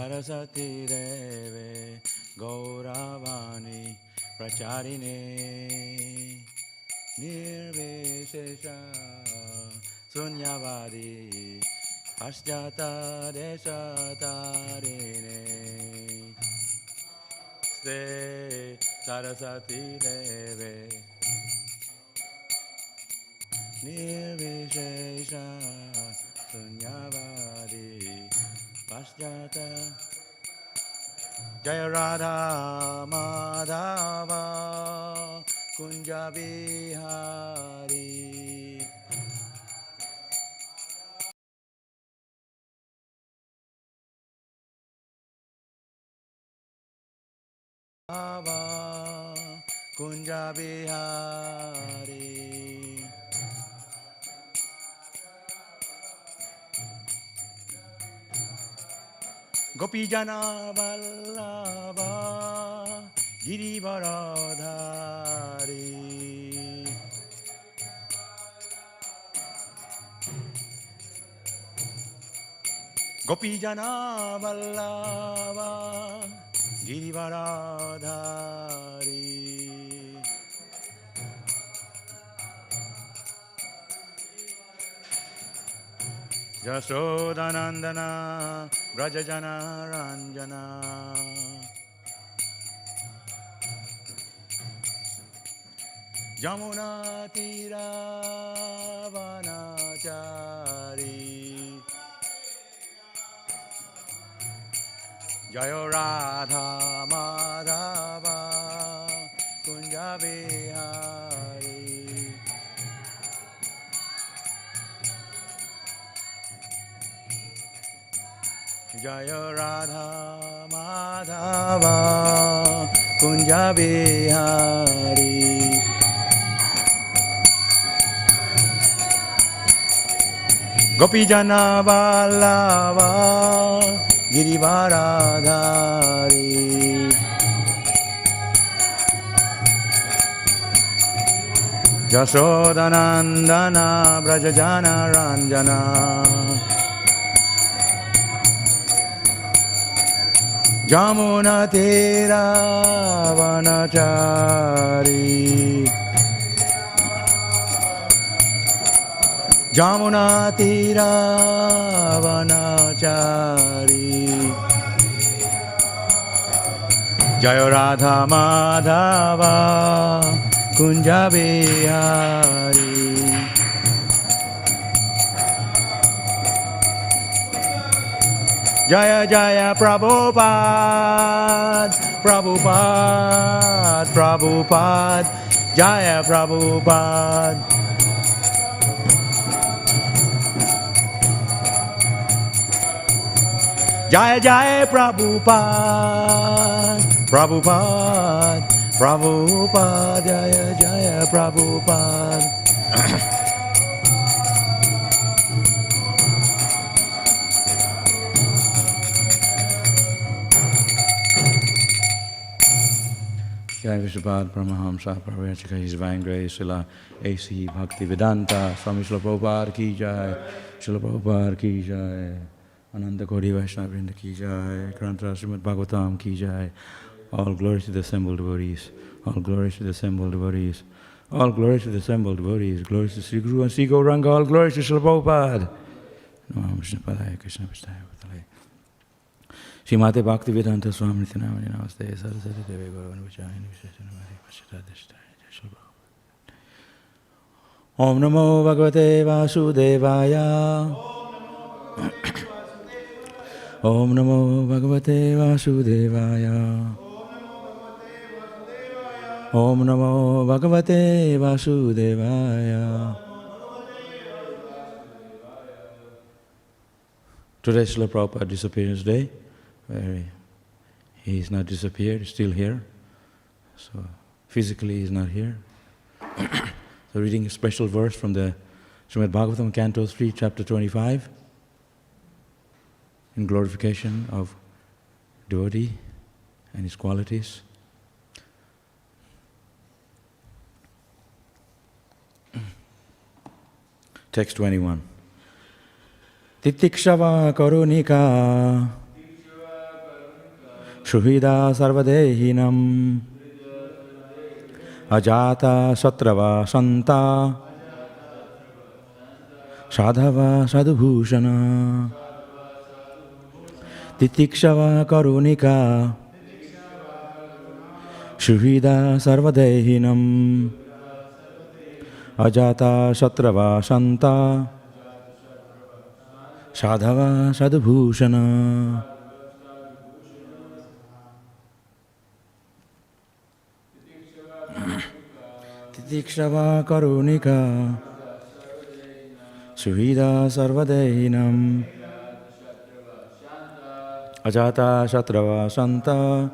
Sarasati Deve Gauravani Pracharine Nirvishesha Sunyavadi Paschata Desatarine Ste Sarasati Deve Nirvishesha Sunyavadi Paschata Jaya Radha Madhava Kunja Bihari Ava Kunja Bihari Gopijana Vallabha Girivaradhari Gopijana Vallabha Girivaradhari Yashodanandana Brajajana Ranjana Yamuna Tira Vanachari Jaya Radha Madhava Kunja Bihari Jaya Radha Madhava Kunja Bihari Gopijana Vallabha Girivaradhari Yashodanandana Brajajana Ranjana Jamuna Tira Vanachari Jamuna Tira Vanachari Jaya Radha Madhava Kunja Bihari Jaya Jaya Prabhupada Prabhupada Prabhupada Jaya Prabhupada Jaya Jaya Prabhupada Prabhupada Prabhupada Jaya Jaya Prabhupada Jai Vishwabad Paramahamsa Parvachika His Divine Grace Srila A.C. Bhaktivedanta Swami Srila Prabhupada Ki Jai Srila Prabhupada Ki Jai Ananda Gauri Vaishnava Vrinda Ki Jai Grantha Śrīmad Bhāgavatam Ki Jai. All glory to the assembled devotees. All glory to the assembled devotees. All glory to the assembled devotees. Glory to Sri Guru and Sri Gauranga. All glory to Srila Prabhupada. Namo Krishna Padaya Krishna Pastaya Vatale. Śrīmate Bhaktivedanta Swami Nityanamani Namaste Saraswati Devi Gaurava Vachayani Visheshanamari Pashadadhishtaya Srila Prabhupada. Om Namo Bhagavate Vasudevaya. Om Namo Bhagavate Vasudevaya. Om Namo Bhagavate Vasudevaya. Today is Srila Prabhupada Disappearance Day, where he is not disappeared, he's still here. So physically he is not here. So reading a special verse from the Śrīmad Bhāgavatam, Canto 3, Chapter 25, in glorification of devotee and his qualities. Text 21. Titikshava karunika Shuhida Sarvadehinam Ajata Satrava Santa Sadhava Sadhubhushana Titikshava Karunika Shuhida Sarvadehinam Ajata Satrava Santa Sadhava Sadhubhushana. Titikshava Karunika Shuhida Sarvadehinam Ajata Satrava Santa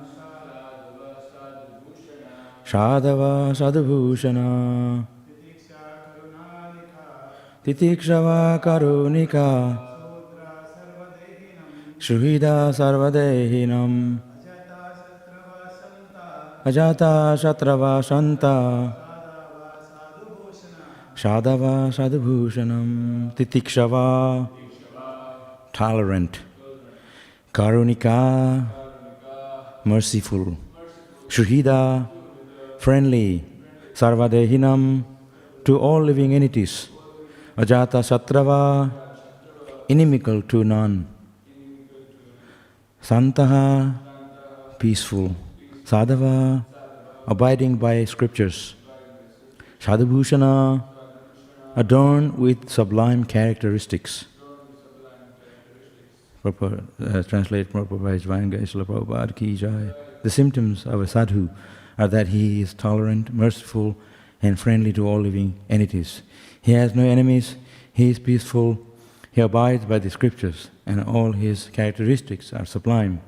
Sadhava Sadhubhushana. Titikshava Karunika Shuhida Sarvadehinam Ajata Satrava Santa Sadhava Sadhubhushanam. Titikshava, tolerant. Karunika, merciful. Shuhida, friendly. Sarvadehinam, to all living entities. Ajata Satrava, inimical to none. Santaha, peaceful. Sadhava, abiding by scriptures. Sadhubhushana, adorned with sublime characteristics. Translate Prabhupada Divine Grace, Srila Prabhupada Ki Jai. The symptoms of a sadhu are that he is tolerant, merciful, and friendly to all living entities. He has no enemies, he is peaceful, he abides by the scriptures, and all his characteristics are sublime.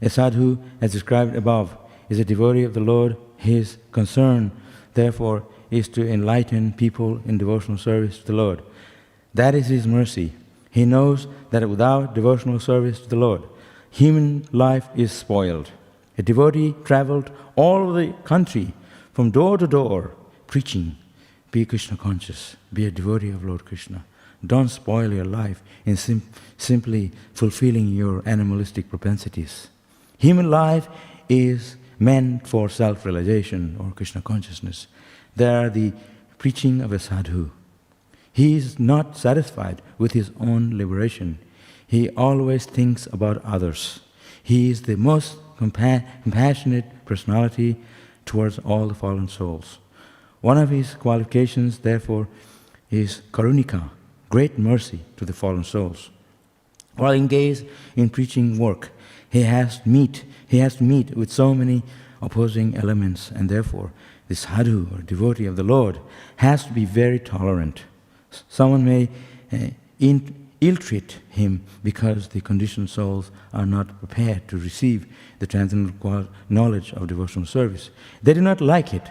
A sadhu, as described above, is a devotee of the Lord. His concern, therefore, is to enlighten people in devotional service to the Lord. That is his mercy. He knows that without devotional service to the Lord, human life is spoiled. A devotee traveled all over the country, from door to door, preaching, be Krishna conscious, be a devotee of Lord Krishna. Don't spoil your life in simply fulfilling your animalistic propensities. Human life is meant for self-realization or Krishna consciousness. They are the preaching of a sadhu. He is not satisfied with his own liberation. He always thinks about others. He is the most compassionate personality towards all the fallen souls. One of his qualifications, therefore, is karunika, great mercy to the fallen souls. While engaged in preaching work, he has to meet with so many opposing elements, and therefore the sadhu or devotee of the Lord has to be very tolerant. Someone may ill-treat him because the conditioned souls are not prepared to receive the transcendental knowledge of devotional service. They do not like it.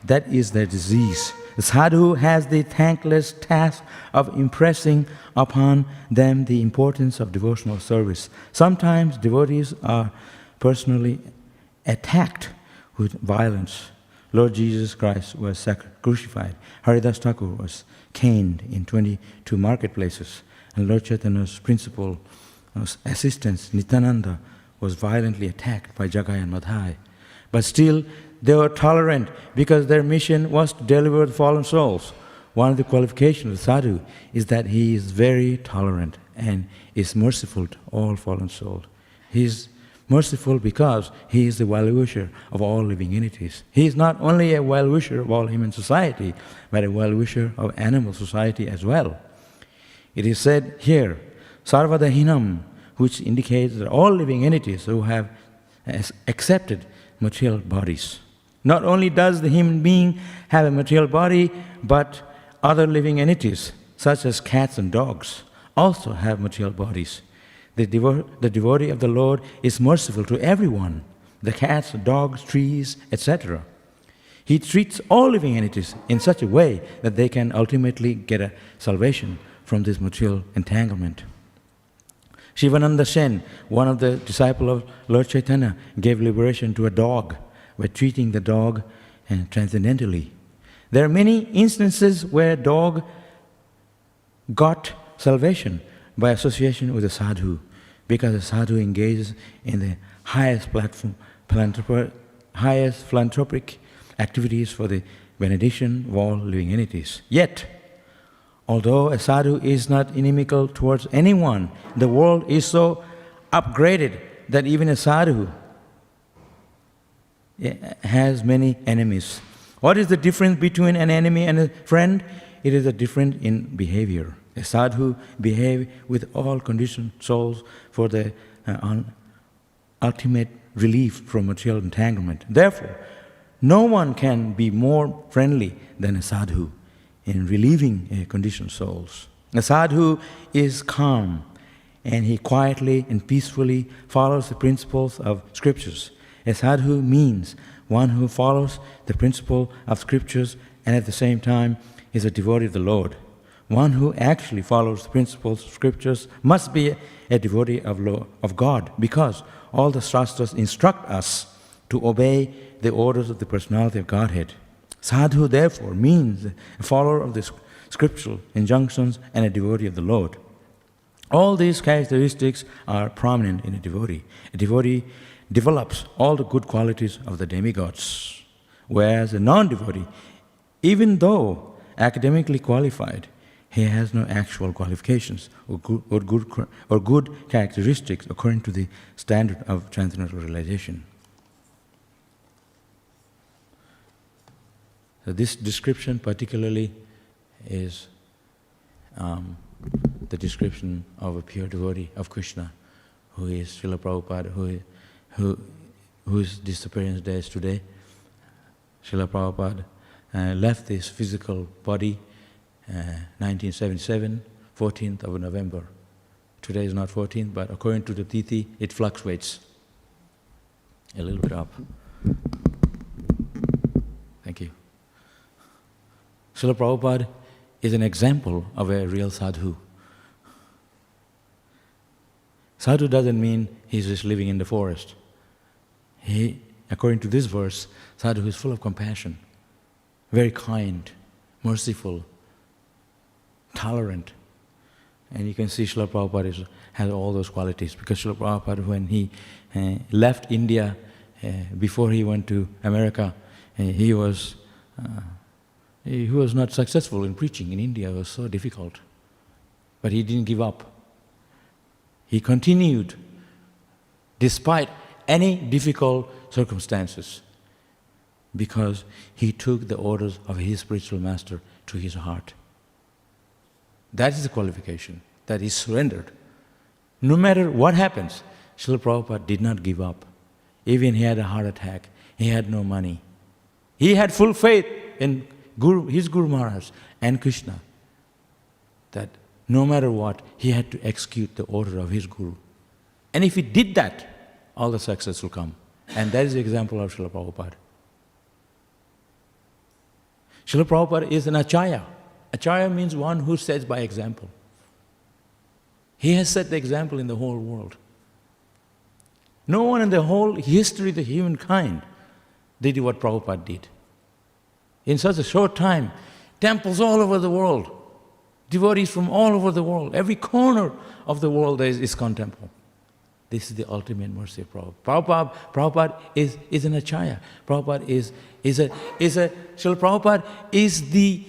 That is their disease. The sadhu has the thankless task of impressing upon them the importance of devotional service. Sometimes devotees are personally attacked with violence. Lord Jesus Christ was crucified. Haridas Thakur was caned in 22 marketplaces. And Lord Chaitanya's principal assistant, Nityananda, was violently attacked by Jagai and Madhai. But still, they were tolerant because their mission was to deliver the fallen souls. One of the qualifications of the sadhu is that he is very tolerant and is merciful to all fallen souls. He is merciful because he is the well-wisher of all living entities. He is not only a well-wisher of all human society, but a well-wisher of animal society as well. It is said here, Sarvadahinam, which indicates that all living entities who have accepted material bodies. Not only does the human being have a material body, but other living entities, such as cats and dogs, also have material bodies. The devotee of the Lord is merciful to everyone, the cats, dogs, trees, etc. He treats all living entities in such a way that they can ultimately get a salvation from this material entanglement. Shivananda Sen, one of the disciples of Lord Chaitanya, gave liberation to a dog by treating the dog transcendentally. There are many instances where a dog got salvation by association with a sadhu. because a sadhu engages in the highest philanthropic activities for the benediction of all living entities. Yet, although a sadhu is not inimical towards anyone, the world is so upgraded that even a sadhu has many enemies. What is the difference between an enemy and a friend? It is a difference in behavior. A sadhu behaves with all conditioned souls for the ultimate relief from material entanglement. Therefore, no one can be more friendly than a sadhu in relieving conditioned souls. A sadhu is calm, and he quietly and peacefully follows the principles of scriptures. A sadhu means one who follows the principle of scriptures and at the same time is a devotee of the Lord. One who actually follows the principles of scriptures must be a devotee of God, because all the Shastras instruct us to obey the orders of the personality of Godhead. Sadhu, therefore, means a follower of the scriptural injunctions and a devotee of the Lord. All these characteristics are prominent in a devotee. A devotee develops all the good qualities of the demigods, whereas a non-devotee, even though academically qualified, he has no actual qualifications or good characteristics according to the standard of transcendental realization. So this description particularly is the description of a pure devotee of Krishna, who is Srila Prabhupada, whose disappearance day is today. Srila Prabhupada left this physical body 1977, 14th of November. Today is not 14th, but according to the Tithi, it fluctuates a little bit up. Thank you. Srila Prabhupada is an example of a real sadhu. Sadhu doesn't mean he's just living in the forest. He, according to this verse, sadhu is full of compassion, very kind, merciful, tolerant. And you can see Srila Prabhupada has all those qualities, because Srila Prabhupada, when he left India, before he went to America, he was not successful in preaching in India. It was so difficult. But he didn't give up. He continued despite any difficult circumstances, because he took the orders of his spiritual master to his heart. That is the qualification, that is surrendered. No matter what happens, Srila Prabhupada did not give up. Even he had a heart attack, he had no money. He had full faith in his Guru Maharaj and Krishna, that no matter what, he had to execute the order of his Guru. And if he did that, all the success will come. And that is the example of Srila Prabhupada. Srila Prabhupada is an Acharya. Acharya means one who sets by example. He has set the example in the whole world. No one in the whole history of the humankind did what Prabhupada did. In such a short time, temples all over the world, devotees from all over the world, every corner of the world there is ISKCON temple. This is the ultimate mercy of Prabhupada. Prabhupada is an Acharya. Prabhupada Srila Prabhupada is the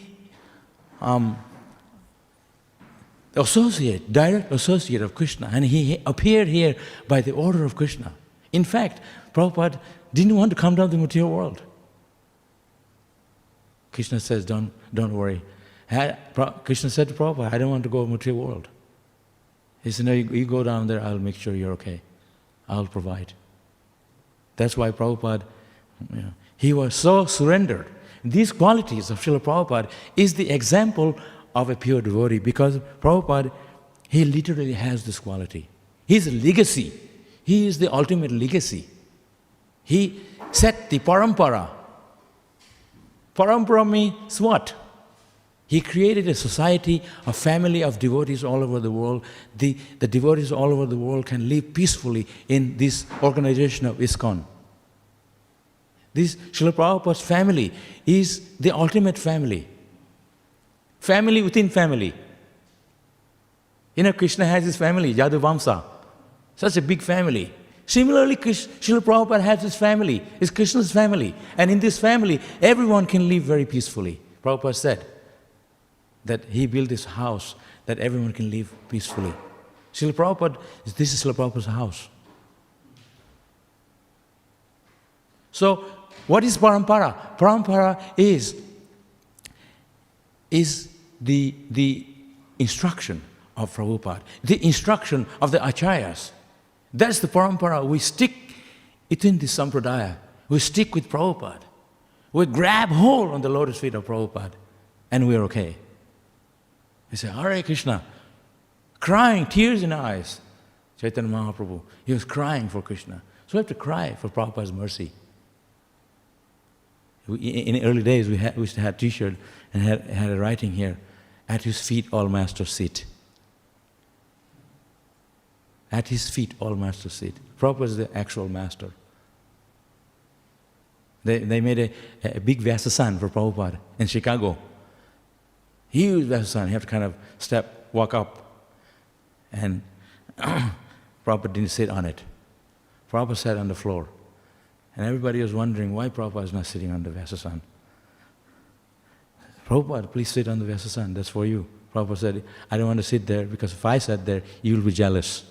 direct associate of Krishna, and he appeared here by the order of Krishna. In fact, Prabhupada didn't want to come down to the material world. Krishna says, don't worry. Krishna said to Prabhupada, I don't want to go to the material world. He said, no, you go down there, I'll make sure you're okay. I'll provide. That's why Prabhupada, he was so surrendered. These qualities of Srila Prabhupada is the example of a pure devotee, because Prabhupada, he literally has this quality. He's a legacy. He is the ultimate legacy. He set the parampara. Parampara means what? He created a society, a family of devotees all over the world. The devotees all over the world can live peacefully in this organization of ISKCON. This Srila Prabhupada's family is the ultimate family. Family within family. Krishna has his family, Yadu Vamsa. Such a big family. Similarly, Srila Prabhupada has his family, is Krishna's family. And in this family, everyone can live very peacefully. Prabhupada said that he built this house that everyone can live peacefully. Srila Prabhupada, this is Srila Prabhupada's house. So, what is parampara? Parampara is the instruction of Prabhupada, the instruction of the Acharyas. That's the parampara. We stick within this sampradaya. We stick with Prabhupada. We grab hold on the lotus feet of Prabhupada, and we're okay. We say, Hare Krishna, crying, tears in eyes. Chaitanya Mahaprabhu, he was crying for Krishna. So we have to cry for Prabhupada's mercy. In the early days, we used to have a t-shirt and had a writing here, at his feet all masters sit. At his feet all masters sit. Prabhupada is the actual master. They made a big Vyasasan for Prabhupada in Chicago. Huge Vyasasan. You have to kind of walk up. And Prabhupada didn't sit on it. Prabhupada sat on the floor. And everybody was wondering why Prabhupada is not sitting on the Vyasasan. Prabhupada, please sit on the Vyasasan, that's for you. Prabhupada said, I don't want to sit there because if I sat there, you'll be jealous.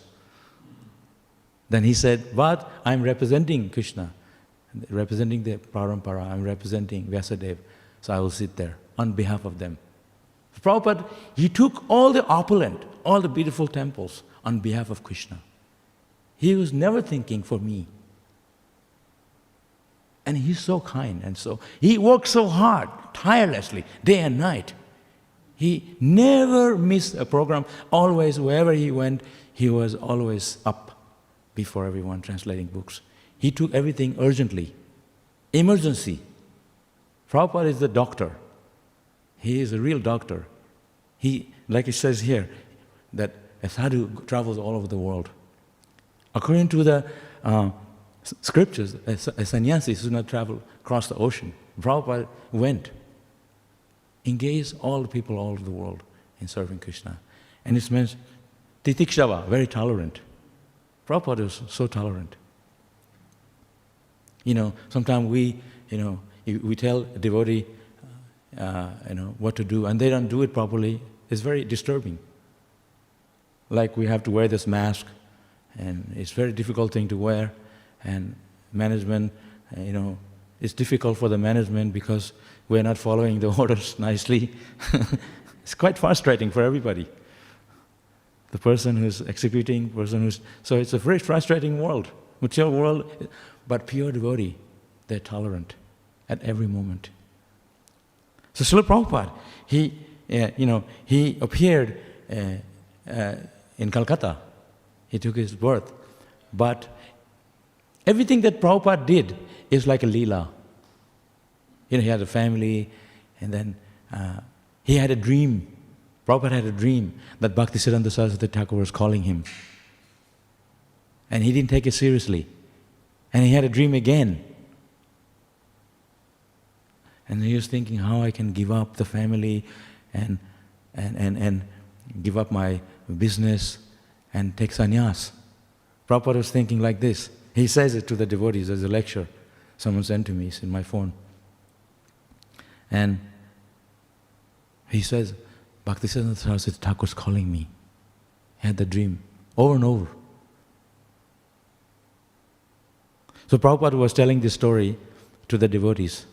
Then he said, but I'm representing Krishna, representing the parampara, I'm representing Vyasadeva, so I will sit there on behalf of them. Prabhupada, he took all the opulent, all the beautiful temples on behalf of Krishna. He was never thinking for me. And he's so kind, and so he worked so hard, tirelessly, day and night. He never missed a program. Always, wherever he went, he was always up before everyone translating books. He took everything urgently. Emergency. Prabhupada is the doctor. He is a real doctor. He, like it says here, that a sadhu travels all over the world. According to the scriptures, a sannyasi should not travel across the ocean. Prabhupada went, engaged all the people all over the world in serving Krishna. And it means titikshava, very tolerant. Prabhupada was so tolerant. Sometimes we tell a devotee, what to do, and they don't do it properly. It's very disturbing. Like we have to wear this mask, and it's a very difficult thing to wear. And management, it's difficult for the management because we're not following the orders nicely. It's quite frustrating for everybody. The person who's executing, so it's a very frustrating world, material world, but pure devotee, they're tolerant at every moment. So Srila Prabhupada, he appeared in Calcutta. He took his birth, but everything that Prabhupada did is like a leela. He had a family, and then he had a dream. Prabhupada had a dream that Bhaktisiddhanta Saraswati Thakur was calling him. And he didn't take it seriously. And he had a dream again. And he was thinking how I can give up the family and give up my business and take sannyas. Prabhupada was thinking like this. He says it to the devotees as a lecture. Someone sent to me, it's in my phone. And he says, Bhaktisiddhanta Saraswati Thakur is calling me. He had the dream over and over. So Prabhupada was telling this story to the devotees.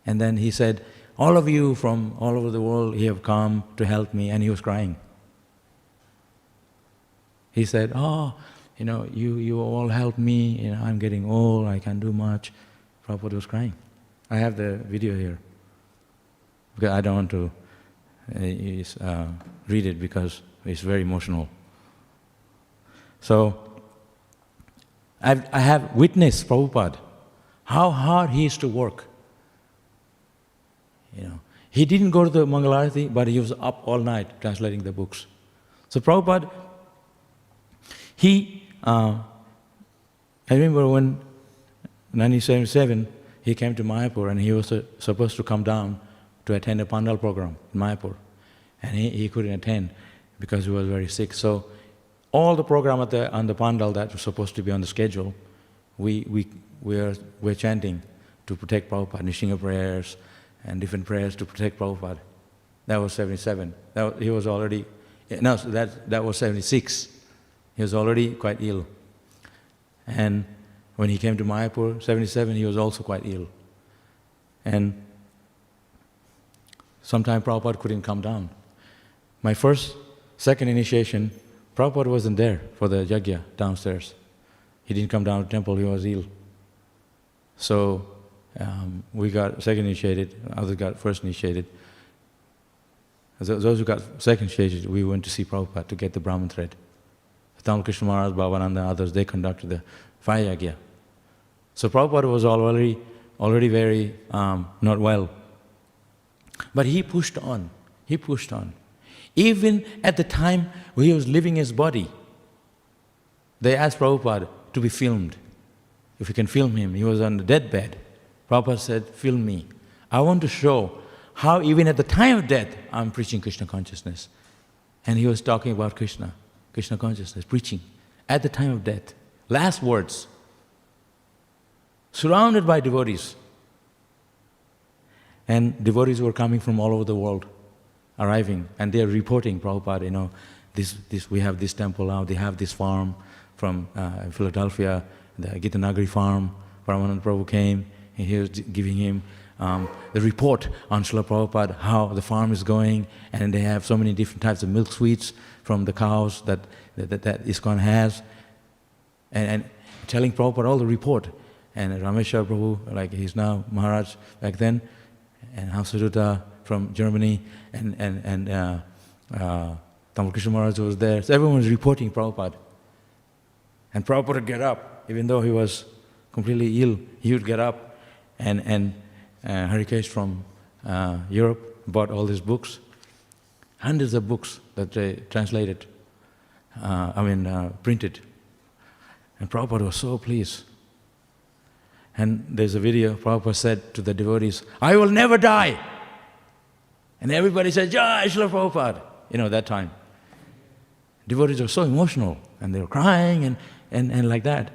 And then he said, all of you from all over the world, you have come to help me. And he was crying. He said, you all help me, I'm getting old, I can't do much. Prabhupada was crying. I have the video here. Because I don't want to read it because it's very emotional. So, I have witnessed Prabhupada, how hard he used to work. He didn't go to the Mangalarati, but he was up all night translating the books. So Prabhupada, I remember when 1977, he came to Mayapur and he was supposed to come down to attend a Pandal program in Mayapur. And he couldn't attend because he was very sick. So all the program on the pandal that was supposed to be on the schedule, we're chanting to protect Prabhupada, Nishinga prayers and different prayers to protect Prabhupada. That was 77. He was already, no, that was 76. He was already quite ill. And when he came to Mayapur, 77, he was also quite ill. And sometime Prabhupada couldn't come down. My second initiation, Prabhupada wasn't there for the yajna downstairs. He didn't come down to the temple, he was ill. So we got second initiated, others got first initiated. Those who got second initiated, we went to see Prabhupada to get the Brahman thread. Tamal Krishna Maharaj, Bhavananda and others, they conducted the fire yajna. So Prabhupada was already very not well. But he pushed on, he pushed on. Even at the time when he was leaving his body, they asked Prabhupada to be filmed. If you can film him, he was on the deathbed. Prabhupada said, film me. I want to show how even at the time of death, I'm preaching Krishna consciousness. And he was talking about Krishna consciousness, preaching at the time of death. Last words. Surrounded by devotees. And devotees were coming from all over the world, arriving, and they are reporting, Prabhupada, you know, we have this temple now, they have this farm from Philadelphia, the Gitanagari farm. Paramananda Prabhu came, and he was giving him the report on Srila Prabhupada, how the farm is going, and they have so many different types of milk sweets from the cows that ISKCON has, and telling Prabhupada all the report. And Rameshwar Prabhu, like he's now Maharaj back then, and Hamsaduta from Germany, and Tamal Krishna Maharaj was there. So everyone was reporting Prabhupada. And Prabhupada would get up, even though he was completely ill, he would get up, and Harikesh from Europe bought all these books, hundreds of books that they translated, printed. And Prabhupada was so pleased. And there's a video, Prabhupada said to the devotees, I will never die. And everybody said, Jai Srila Prabhupada. You know, that time. Devotees were so emotional, and they were crying and like that.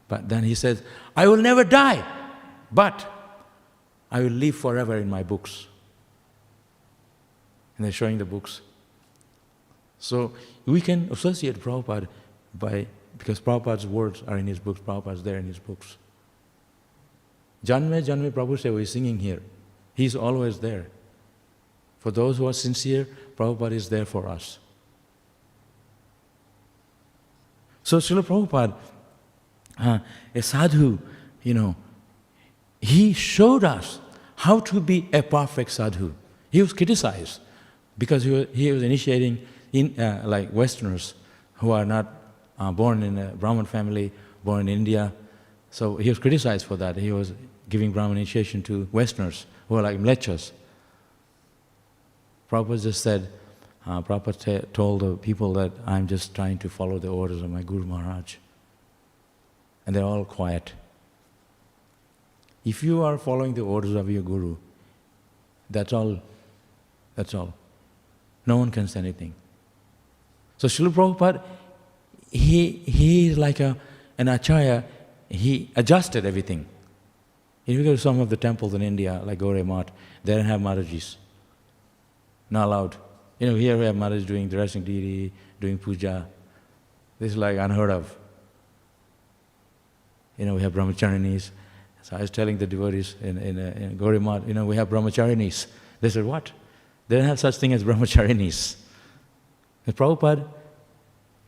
But then he said, I will never die, but I will live forever in my books. And they're showing the books. So we can associate Prabhupada because Prabhupada's words are in his books, Prabhupada's there in his books. Janme Janme Prabhu Seva is singing here. He's always there. For those who are sincere, Prabhupada is there for us. So Srila Prabhupada, a sadhu, you know, he showed us how to be a perfect sadhu. He was criticized because he was initiating like Westerners who are not born in a Brahmin family, born in India. So he was criticized for that. He was giving Brahmin initiation to Westerners who are like mlechas. Prabhupada just said, Prabhupada told the people that I'm just trying to follow the orders of my Guru Maharaj. And they're all quiet. If you are following the orders of your Guru, that's all. That's all. No one can say anything. So Srila Prabhupada, he is like an Acharya. He adjusted everything. If you go to some of the temples in India, like Gaure Math, they don't have Maharajis. Not allowed. You know, here we have Maharaj doing dressing deity, doing puja. This is like unheard of. You know, we have brahmacharinis. So I was telling the devotees in Gaure Math, you know, we have brahmacharinis. They said, what? They don't have such thing as brahmacharinis. The Prabhupada,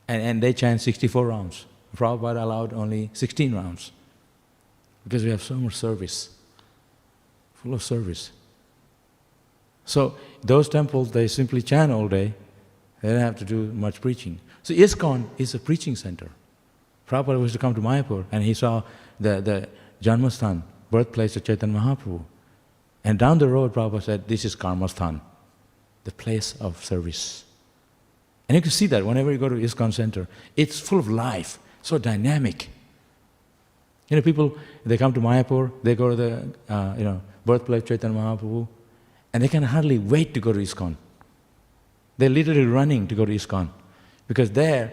and they chant 64 rounds. Prabhupada allowed only 16 rounds. Because we have so much service, full of service. So those temples, they simply chant all day. They don't have to do much preaching. So ISKCON is a preaching center. Prabhupada was to come to Mayapur, and he saw the Janmasthan, birthplace of Chaitanya Mahaprabhu. And down the road, Prabhupada said, this is Karmasthan, the place of service. And you can see that whenever you go to ISKCON Center, it's full of life, so dynamic. You know, people, they come to Mayapur, they go to the birthplace of Chaitanya Mahaprabhu, and they can hardly wait to go to ISKCON. They're literally running to go to ISKCON. Because there,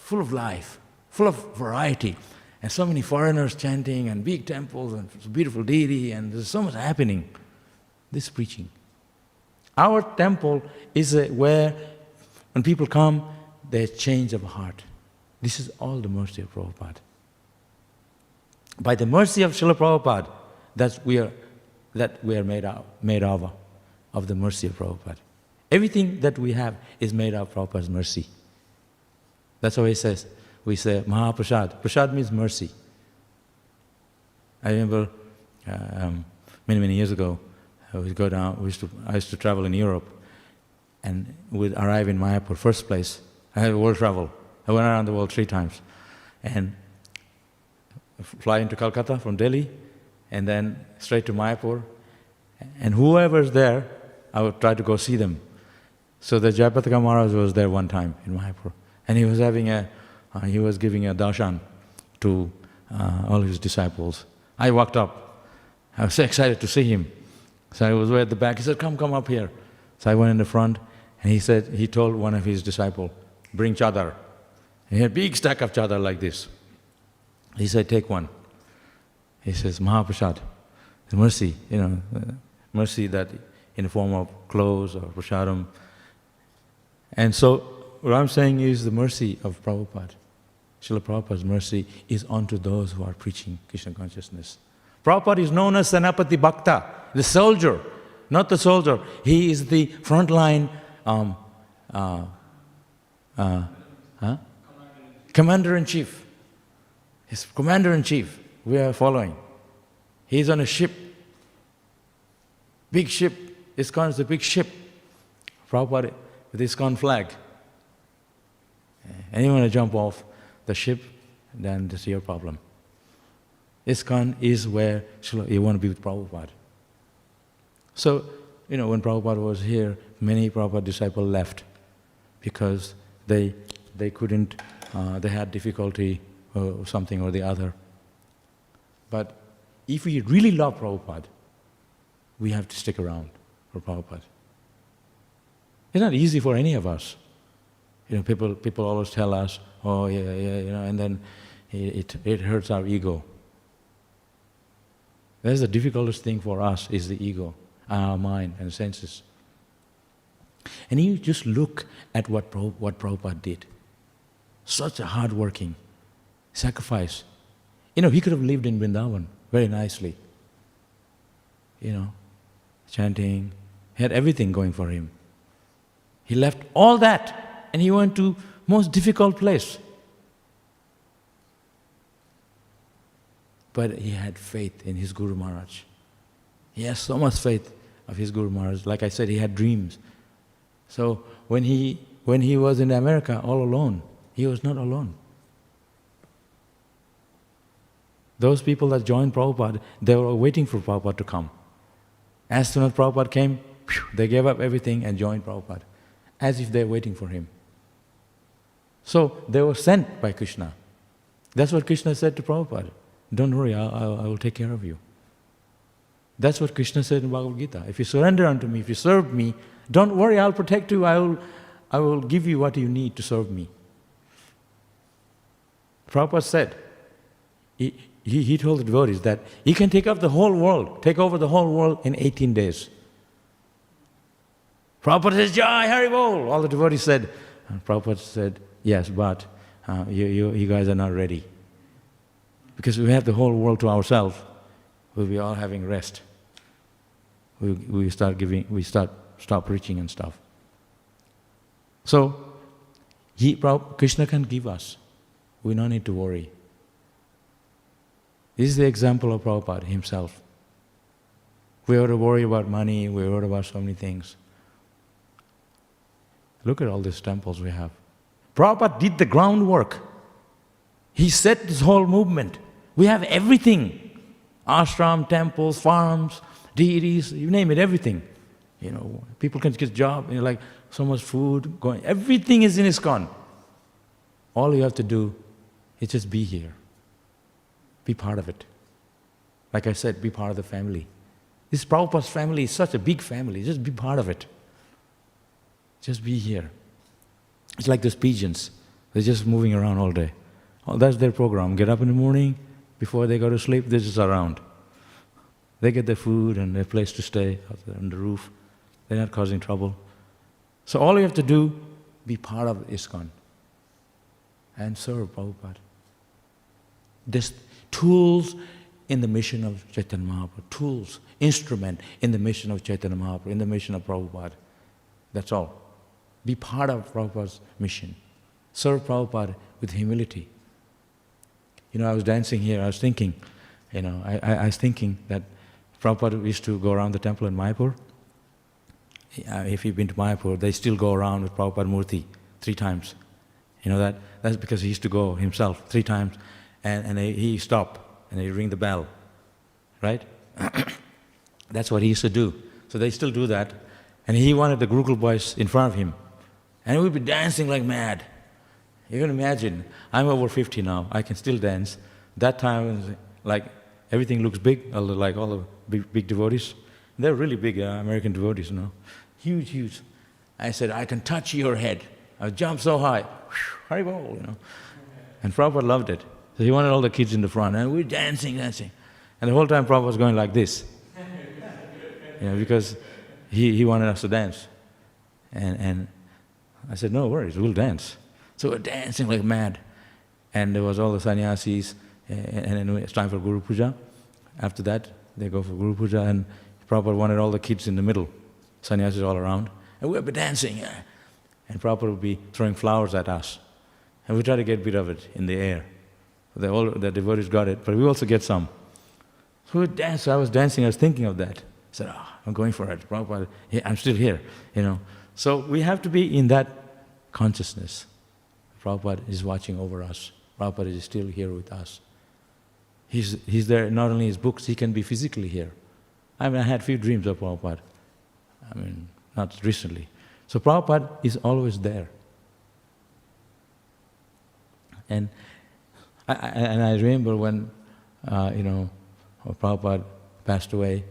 full of life, full of variety, and so many foreigners chanting, and big temples, and beautiful deity, and there's so much happening. This is preaching. Our temple is where, when people come, they change of heart. This is all the mercy of Prabhupada. By the mercy of Srila Prabhupada, we are made of the mercy of Prabhupada. Everything that we have is made of Prabhupada's mercy. That's why he says, we say Mahaprasad. Prasad means mercy. I remember many years ago, I used to travel in Europe, and we'd arrive in Mayapur, first place. I had world travel. I went around the world 3 times. And fly into Calcutta from Delhi, and then straight to Mayapur. And whoever's there, I would try to go see them. So the Jayapataka Maharaj was there one time in Mayapur, and he was giving a darshan to all his disciples. I walked up. I was so excited to see him. So I was way at the back. He said, come up here. So I went in the front, and he told one of his disciples, bring chadar. He had a big stack of chadar like this. He said, take one. He says, Mahaprasad, the mercy, mercy that in the form of clothes or prasadam. And so what I'm saying is the mercy of Prabhupada. Srila Prabhupada's mercy is unto those who are preaching Krishna consciousness. Prabhupada is known as Senapati Bhakta, the soldier, not the soldier. He is the frontline commander-in-chief. He's commander-in-chief. We are following. He's on a ship. Big ship. ISKCON is a big ship. Prabhupada with ISKCON flag. And you want to jump off the ship, then that's your problem. ISKCON is where you want to be with Prabhupada. So, when Prabhupada was here, many Prabhupada disciples left because they couldn't, they had difficulty or something or the other. But if we really love Prabhupada, we have to stick around for Prabhupada. It's not easy for any of us. People always tell us, oh yeah, and then it hurts our ego. That's the difficultest thing for us, is the ego, our mind and senses. And you just look at what Prabhupada did. Such a hard-working sacrifice. He could have lived in Vrindavan very nicely. Chanting, he had everything going for him. He left all that and he went to most difficult place. But he had faith in his Guru Maharaj. He has so much faith of his Guru Maharaj. Like I said, he had dreams. So when he was in America all alone, he was not alone. Those people that joined Prabhupada, they were waiting for Prabhupada to come. As soon as Prabhupada came, they gave up everything and joined Prabhupada, as if they were waiting for him. So they were sent by Krishna. That's what Krishna said to Prabhupada. Don't worry, I will take care of you. That's what Krishna said in Bhagavad Gita. If you surrender unto me, if you serve me, don't worry, I'll protect you, I will give you what you need to serve me. Prabhupada said, he told the devotees that he can take over the whole world in 18 days. Prabhupada says, Jai, Hare Bol. All the devotees said, Prabhupada said, yes, but you guys are not ready. Because if we have the whole world to ourselves, we'll be all having rest. We stop preaching and stuff. So, Krishna can give us. We don't need to worry. This is the example of Prabhupada himself. We ought to worry about money, we ought to about so many things. Look at all these temples we have. Prabhupada did the groundwork. He set this whole movement. We have everything. Ashram, temples, farms, deities, you name it, everything. People can get jobs, like so much food going. Everything is in ISKCON. All you have to do is just be here. Be part of it. Like I said, be part of the family. This Prabhupada's family is such a big family. Just be part of it. Just be here. It's like those pigeons. They're just moving around all day. Oh, that's their program. Get up in the morning, before they go to sleep, they're just around. They get their food and their place to stay out there on the roof. They're not causing trouble. So all you have to do, be part of ISKCON and serve Prabhupada. This tools in the mission of Chaitanya Mahaprabhu, tools, instrument in the mission of Chaitanya Mahaprabhu, in the mission of Prabhupada. That's all. Be part of Prabhupada's mission. Serve Prabhupada with humility. I was dancing here, I was thinking, I was thinking that Prabhupada used to go around the temple in Mayapur. If you've been to Mayapur, they still go around with Prabhupada Murti 3 times. You know that? That's because he used to go himself 3 times, and he stopped, and he ring the bell, right? That's what he used to do. So they still do that. And he wanted the Gurukul boys in front of him. And we'd be dancing like mad. You can imagine, I'm over 50 now, I can still dance. That time, like, everything looks big, like all the big devotees. They're really big American devotees, Huge, huge. I said, I can touch your head. I jump so high. Haribol, And Prabhupada loved it. So he wanted all the kids in the front, and we're dancing. And the whole time Prabhupada was going like this. Because he wanted us to dance. And I said, no worries, we'll dance. So we're dancing like mad. And there was all the sannyasis, and then it's time for Guru Puja. After that, they go for Guru Puja, and Prabhupada wanted all the kids in the middle, sannyasis all around. And we'd be dancing, and Prabhupada would be throwing flowers at us. And we try to get a bit of it in the air. The devotees got it, but we also get some. So we danced. So I was dancing, I was thinking of that. I said, I'm going for it. Prabhupada, I'm still here, So we have to be in that consciousness. Prabhupada is watching over us. Prabhupada is still here with us. He's there, not only his books, he can be physically here. I had a few dreams of Prabhupada. Not recently. So Prabhupada is always there. And I remember when, Prabhupada passed away,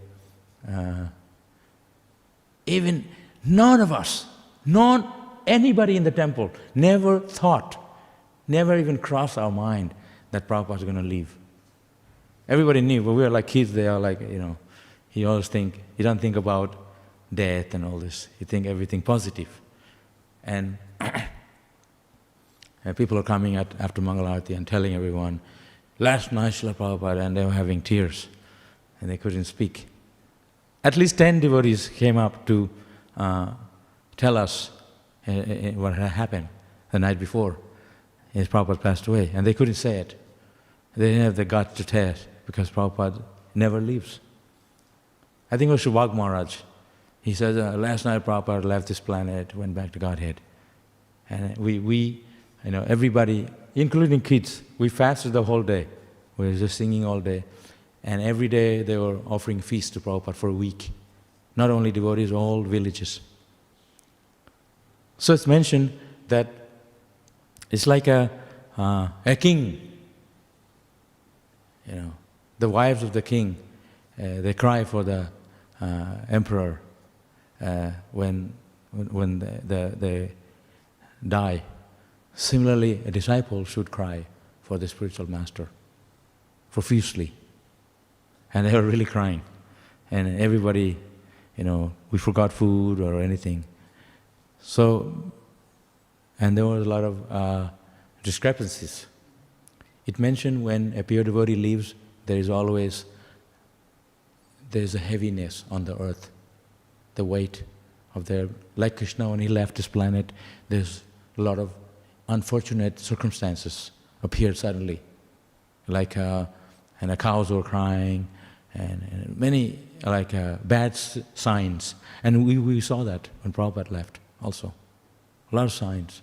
even none of us, anybody in the temple never thought, never even crossed our mind that Prabhupada was going to leave. Everybody knew, but we were like kids, they are like, he doesn't think about death and all this. He think everything positive. And people are coming after Mangalarti and telling everyone, last night Srila Prabhupada, and they were having tears, and they couldn't speak. At least 10 devotees came up to tell us what had happened the night before his Prabhupada passed away, and they couldn't say it. They didn't have the guts to tell it, because Prabhupada never leaves. I think it was Shubhag Maharaj. He said, last night Prabhupada left this planet, went back to Godhead. And we everybody, including kids, we fasted the whole day. We were just singing all day. And every day they were offering feasts to Prabhupada for a week. Not only devotees, all villages. So it's mentioned that it's like a king. The wives of the king, they cry for the emperor when they die. Similarly, a disciple should cry for the spiritual master profusely. And they were really crying. And everybody, we forgot food or anything. So, and there was a lot of discrepancies. It mentioned when a pure devotee leaves, there's a heaviness on the earth, the weight of their, like Krishna when he left this planet, there's a lot of unfortunate circumstances appeared suddenly, like and the cows were crying, and many bad signs, and we saw that when Prabhupada left also, a lot of signs.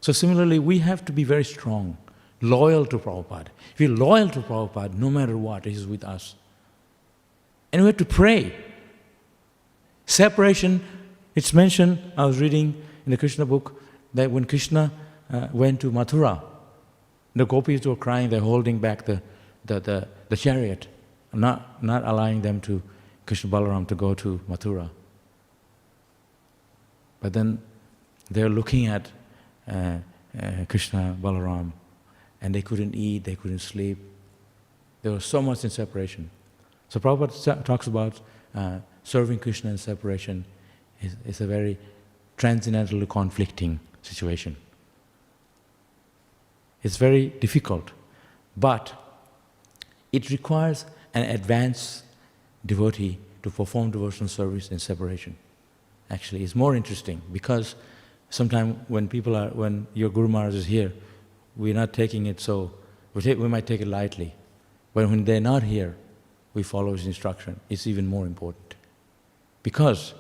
So similarly, we have to be very strong, loyal to Prabhupada. If you're loyal to Prabhupada, no matter what, He is with us. And we have to pray. Separation, it's mentioned, I was reading in the Krishna book, that when Krishna went to Mathura, the gopis were crying, they're holding back the chariot, not allowing them to, Krishna Balaram, to go to Mathura. But then they're looking at Krishna, Balaram, and they couldn't eat, they couldn't sleep. There was so much in separation. So Prabhupada talks about serving Krishna in separation is a very transcendentally conflicting situation. It's very difficult, but it requires an advanced devotee to perform devotional service in separation. Actually, it's more interesting because sometimes when your Guru Maharaj is here, we're not taking it so, we might take it lightly. But when they're not here, we follow his instruction. It's even more important. Because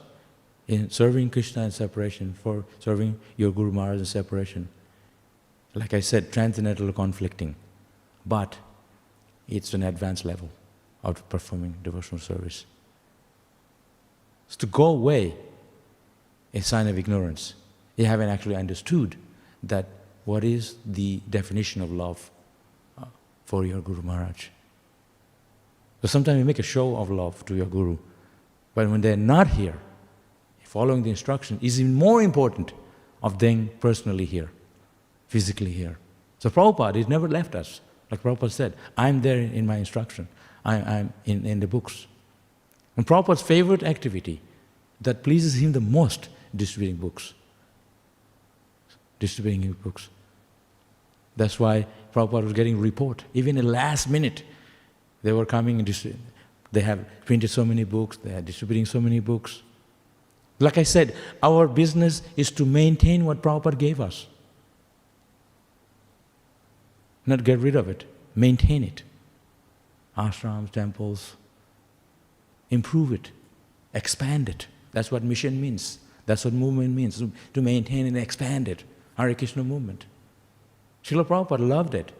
in serving Krishna in separation, for serving your Guru Maharaj in separation, like I said, transcendental conflicting, but it's an advanced level of performing devotional service. So to go away is a sign of ignorance. You haven't actually understood that what is the definition of love for your Guru Maharaj. So sometimes you make a show of love to your Guru, but when they're not here, following the instruction is even more important of them personally here, physically here. So Prabhupada, he's never left us. Like Prabhupada said, I'm there in my instruction. I'm in the books. And Prabhupada's favorite activity that pleases him the most, distributing books. Distributing books. That's why Prabhupada was getting report. Even in the last minute, they were coming and they have printed so many books, they are distributing so many books. Like I said, our business is to maintain what Prabhupada gave us. Not get rid of it, maintain it. Ashrams, temples, improve it, expand it. That's what mission means. That's what movement means, to maintain and expand it. Hare Krishna movement. Srila Prabhupada loved it.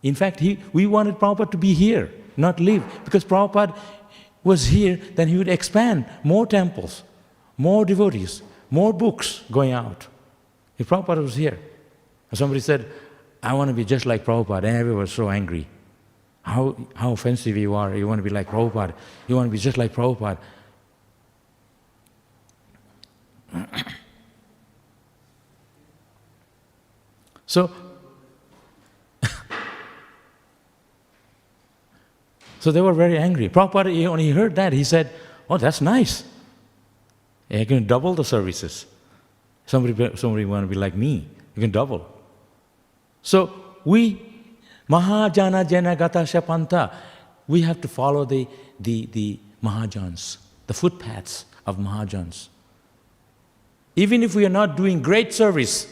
In fact, we wanted Prabhupada to be here, not leave. Because Prabhupada was here, then he would expand more temples, more devotees, more books going out. If Prabhupada was here, somebody said, I want to be just like Prabhupada, and everyone was so angry. How offensive you are, you want to be like Prabhupada, you want to be just like Prabhupada. So they were very angry. Prabhupada, when he heard that, he said, oh, that's nice. You can double the services. Somebody want to be like me, you can double. So we, Mahajana Jana Gata Shapanta, we have to follow the Mahajans, the footpaths of Mahajans. Even if we are not doing great service,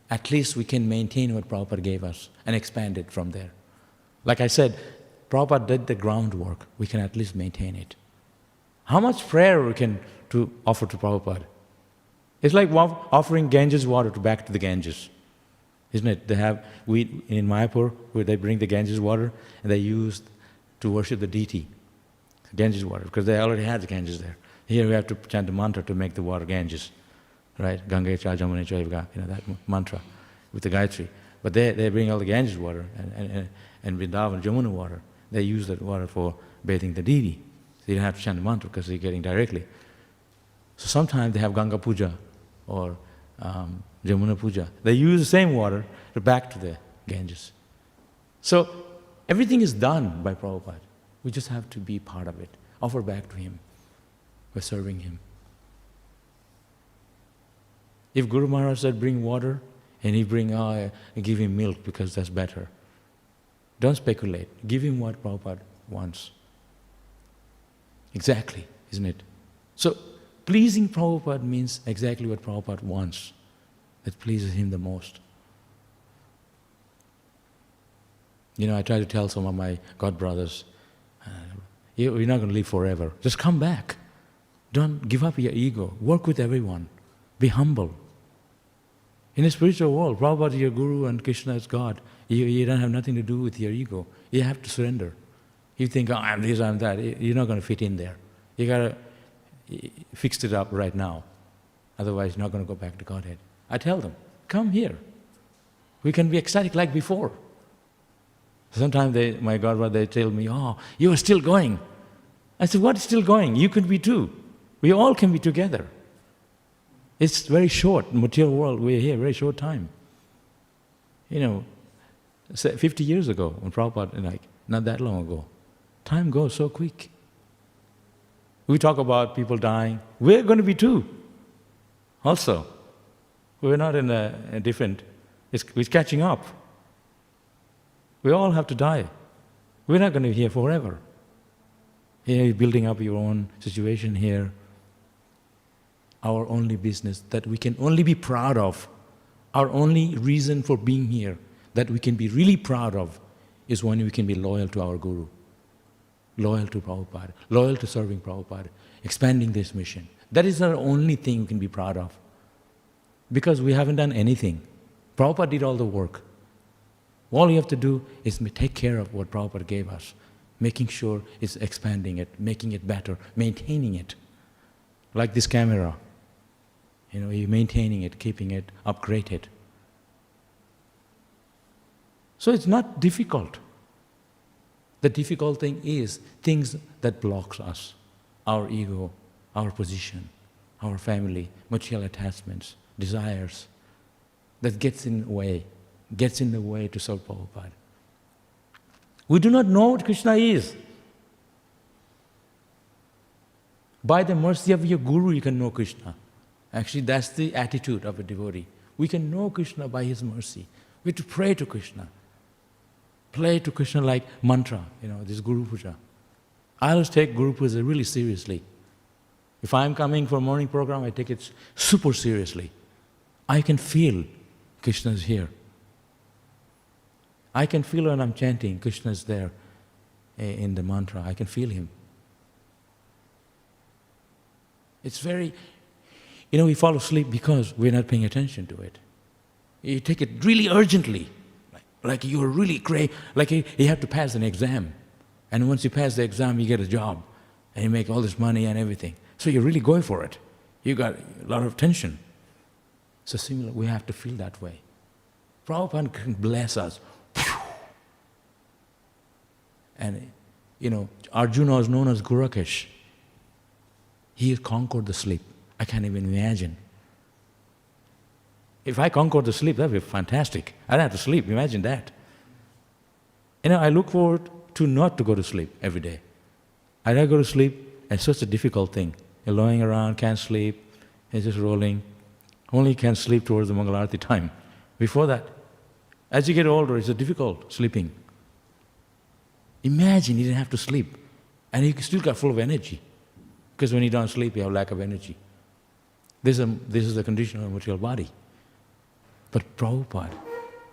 at least we can maintain what Prabhupada gave us and expand it from there. Like I said, Prabhupada did the groundwork, we can at least maintain it. How much prayer we can offer to Prabhupada? It's like offering Ganges water back to the Ganges, isn't it? They have, in Mayapur, where they bring the Ganges water and they use to worship the deity, Ganges water, because they already had the Ganges there. Here we have to chant the mantra to make the water Ganges, right? Ganga cha jamune choivga, that mantra with the Gayatri. But they bring all the Ganges water and Vrindavan, Jamuna water. They use that water for bathing the deity. So you don't have to chant the mantra because you're getting directly. So sometimes they have Ganga Puja or Jamuna Puja. They use the same water to back to the Ganges. So everything is done by Prabhupada. We just have to be part of it, offer back to him by serving him. If Guru Maharaj said bring water and he give him milk because that's better, don't speculate. Give him what Prabhupada wants. Exactly, isn't it? So pleasing Prabhupada means exactly what Prabhupada wants. That pleases him the most. I try to tell some of my God brothers, you're not going to live forever. Just come back. Don't give up your ego. Work with everyone. Be humble. In the spiritual world, Prabhupada is your Guru and Krishna is God. You don't have nothing to do with your ego. You have to surrender. You think, I'm this, I'm that. You're not going to fit in there. You got to fix it up right now. Otherwise, you're not going to go back to Godhead. I tell them, come here. We can be ecstatic like before. Sometimes my godbrother, they tell me, you are still going. I said, what is still going? You can be too. We all can be together. It's very short, material world, we're here, very short time. 50 years ago, when Prabhupada, not that long ago, time goes so quick. We talk about people dying, we're going to be too, also. We're not in a different, it's catching up. We all have to die. We're not going to be here forever. Here you're building up your own situation here. Our only business that we can only be proud of, our only reason for being here, that we can be really proud of, is when we can be loyal to our Guru, loyal to Prabhupada, loyal to serving Prabhupada, expanding this mission. That is our only thing we can be proud of. Because we haven't done anything. Prabhupada did all the work. All you have to do is take care of what Prabhupada gave us, making sure it's expanding it, making it better, maintaining it. Like this camera. You're maintaining it, keeping it, upgrade it. So it's not difficult. The difficult thing is things that blocks us. Our ego, our position, our family, material attachments, desires. That gets in the way to serve Prabhupada. We do not know what Krishna is. By the mercy of your Guru, you can know Krishna. Actually, that's the attitude of a devotee. We can know Krishna by his mercy. We have to pray to Krishna. Pray to Krishna like mantra, this Guru Puja. I always take Guru Puja really seriously. If I'm coming for a morning program, I take it super seriously. I can feel Krishna is here. I can feel when I'm chanting, Krishna is there in the mantra. I can feel him. It's very, we fall asleep because we're not paying attention to it. You take it really urgently, like you're really great, like you have to pass an exam. And once you pass the exam, you get a job, and you make all this money and everything. So you're really going for it. You got a lot of tension. So similar, we have to feel that way. Prabhupada can bless us. And, Arjuna is known as Gurakesh. He has conquered the sleep. I can't even imagine. If I conquered the sleep, that would be fantastic. I don't have to sleep, imagine that. I look forward to not to go to sleep every day. I don't go to sleep, it's such a difficult thing. You're lying around, can't sleep, it's just rolling. Only can sleep towards the Mangalarti time. Before that, as you get older, it's difficult sleeping. Imagine you didn't have to sleep, and you still got full of energy. Because when you don't sleep, you have lack of energy. This is the condition of a material body. But Prabhupada,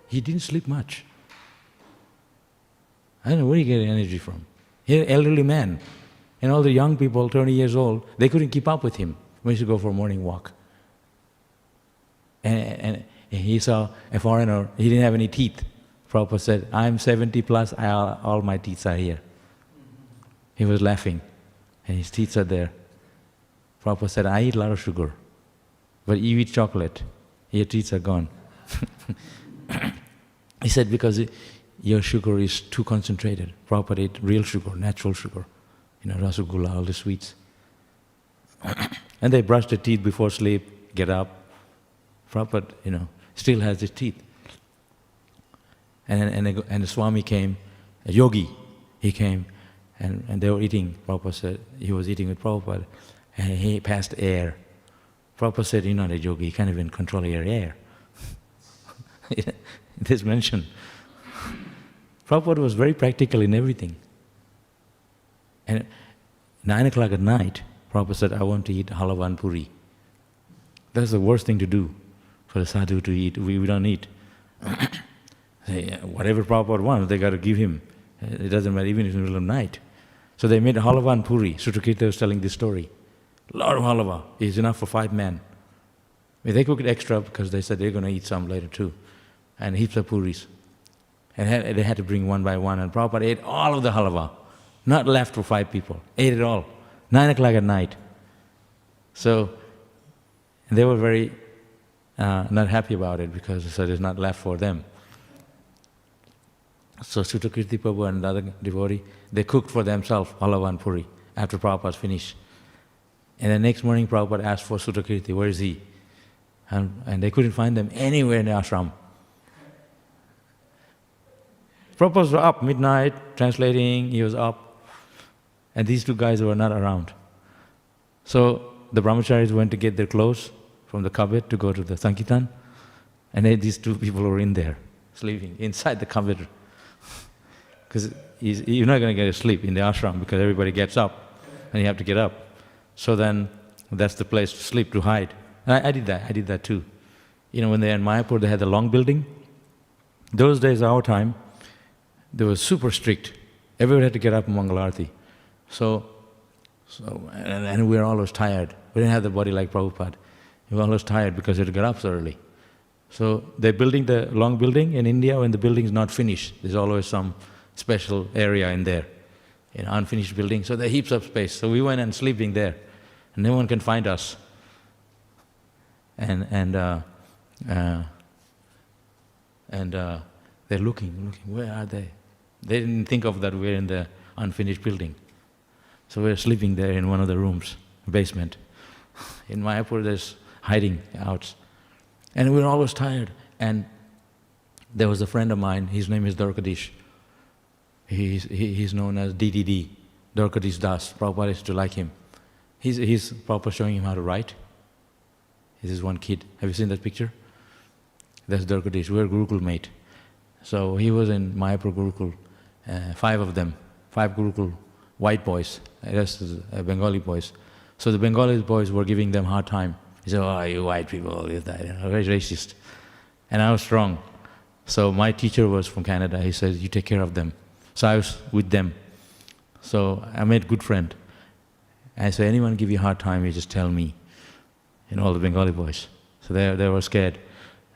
he didn't sleep much. I don't know where he get energy from. He's an elderly man, and all the young people, 20 years old, they couldn't keep up with him when he used to go for a morning walk. And he saw a foreigner, he didn't have any teeth. Prabhupada said, I'm 70 plus, all my teeth are here. He was laughing, and his teeth are there. Prabhupada said, I eat a lot of sugar, but you eat chocolate, your teeth are gone. He said, because your sugar is too concentrated. Prabhupada ate real sugar, natural sugar, rasgulla, all the sweets. And they brushed their teeth before sleep, get up. Prabhupada, still has his teeth. And the Swami came, a yogi, he came, and they were eating. Prabhupada said, he was eating with Prabhupada, and he passed air. Prabhupada said, you're not a yogi, you can't even control your air. It is mentioned. Prabhupada was very practical in everything. And 9 o'clock at night, Prabhupada said, I want to eat halava and puri. That's the worst thing to do for a sadhu to eat. We don't eat. Whatever Prabhupada wants, they got to give him. It doesn't matter, even if it's in the middle of the night. So they made halava and puri. Sutta was telling this story. A lot of halava is enough for 5 men. They cooked extra because they said they're going to eat some later too. And heaps of puris. And they had to bring one by one. And Prabhupada ate all of the halava. Not left for 5 people. Ate it all. 9 o'clock at night. So they were very not happy about it because they said it's not left for them. So Sutta Prabhu and the other devotee, they cooked for themselves halava and puri after Prabhupada finished. And the next morning Prabhupada asked for Sutta, where is he? And they couldn't find them anywhere in the ashram. Prabhupada was up midnight, translating, he was up, and these two guys were not around. So the brahmacharis went to get their clothes from the cupboard to go to the Sankirtan, and then these two people were in there, sleeping inside the cupboard. Because you're not going to get a sleep in the ashram because everybody gets up and you have to get up. So then that's the place to sleep, to hide. And I did that too. When they're in Mayapur, they had the long building. Those days, our time, they were super strict. Everyone had to get up in Mangalarti. And we were always tired. We didn't have the body like Prabhupada. We were always tired because we had to get up so early. So they're building the long building in India. When the building is not finished, there's always some special area in there, unfinished building. So there are heaps of space. So we went and sleeping there, and no one can find us. And they're looking, where are they? They didn't think of that we're in the unfinished building. So we're sleeping there in one of the rooms, basement. In Mayapur, there's hiding out. And we were always tired. And there was a friend of mine, his name is Dwarkadish. He's known as DDD, Dwarkadish Das. Prabhupada used to like him. He's Prabhupada showing him how to write. This is one kid. Have you seen that picture? That's Dwarkadish. We're Gurukul mate. So he was in Mayapur Gurukul, 5 of them, 5 Gurukul white boys, the rest is Bengali boys. So the Bengali boys were giving them hard time. He said, "Oh, you white people, this, that," very racist. And I was strong. So my teacher was from Canada. He said, "You take care of them." So I was with them. So I made good friend. I said, "Anyone give you a hard time, you just tell me." All the Bengali boys. So they were scared.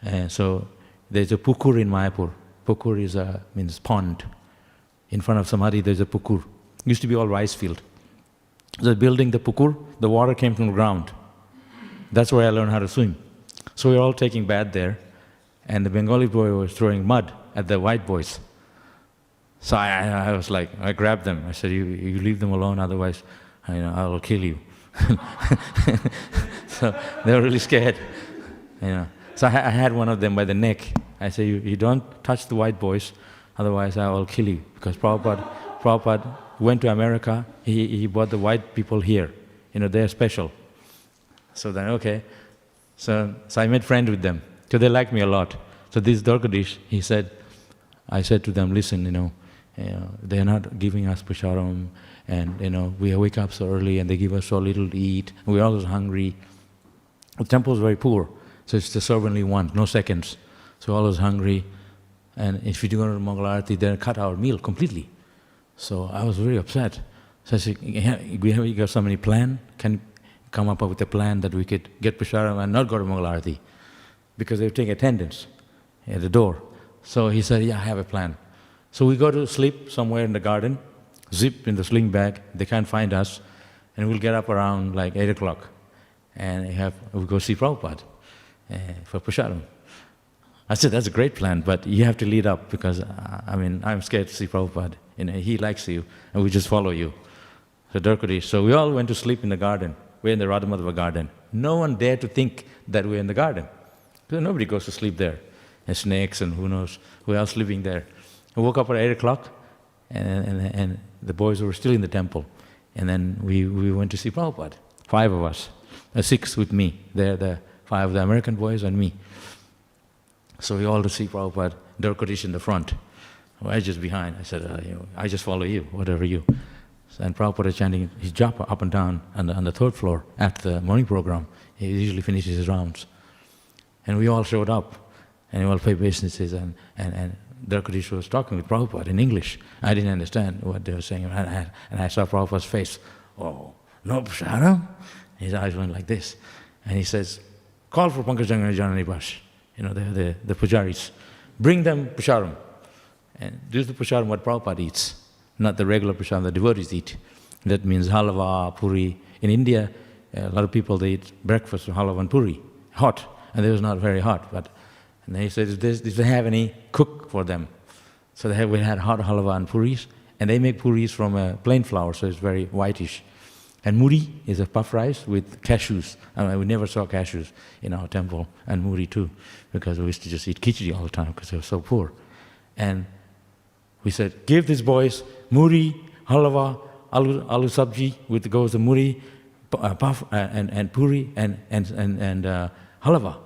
And so there's a pukur in Mayapur. Pukur means pond. In front of Samadhi, there's a pukur. Used to be all rice field. So building the pukur, the water came from the ground. That's where I learned how to swim. So we were all taking bath there, and the Bengali boy was throwing mud at the white boys. So I was like, I grabbed them. I said, you leave them alone, otherwise I will kill you. So they were really scared. So I had one of them by the neck. I said, you don't touch the white boys, otherwise I will kill you. Because Prabhupada went to America, he brought the white people here. They're special. So then, okay. So I made friends with them. So they liked me a lot. So this Dwarkadish, I said to them, listen, they're not giving us prasharam, and we wake up so early and they give us so little to eat. We're always hungry. The temple is very poor, so it's the servantly want, no seconds. So we're always hungry. And if you do go to Mangalarti, they cut our meal completely. So I was very upset. So I said, you got so many plan? Can you come up with a plan that we could get prasharam and not go to Mangalarti? Because they would take attendance at the door. So he said, yeah, I have a plan. So we go to sleep somewhere in the garden, zip in the sling bag, they can't find us, and we'll get up around like 8 o'clock. And we'll go see Prabhupada for prasharam. I said, that's a great plan, but you have to lead up because, I'm scared to see Prabhupada. He likes you, and we just follow you. So we all went to sleep in the garden. We're in the Radhamadhava garden. No one dared to think that we're in the garden. Because nobody goes to sleep there. And snakes and who knows who else living there. I woke up at 8 o'clock, and the boys were still in the temple. And then we went to see Prabhupada, 5 of us. 6 with me. They're the 5 of the American boys and me. So we all to see Prabhupada, Dwarkadish in the front. I just behind. I said, I just follow you, whatever you. And Prabhupada chanting his japa up and down on the 3rd floor after the morning program. He usually finishes his rounds. And we all showed up, and we all paid obeisances, and Dwarkadish was talking with Prabhupada in English. I didn't understand what they were saying, and I saw Prabhupada's face. Oh, no prasharam? His eyes went like this. And he says, call for Pankajanga Janani Bash, the pujaris. Bring them prasharam. And this is the prasharam what Prabhupada eats, not the regular prasharam the devotees eat. That means halva, puri. In India, a lot of people, they eat breakfast with halva and puri, hot. And it was not very hot, and he said, did they have any cook for them? So we had hot halva and puris, and they make puris from plain flour, so it's very whitish. And muri is a puff rice with cashews. I mean, we never saw cashews in our temple, and muri too, because we used to just eat khichdi all the time because they were so poor. And we said, give these boys muri, halwa, aloo sabji with goes the muri, puff and puri and halwa.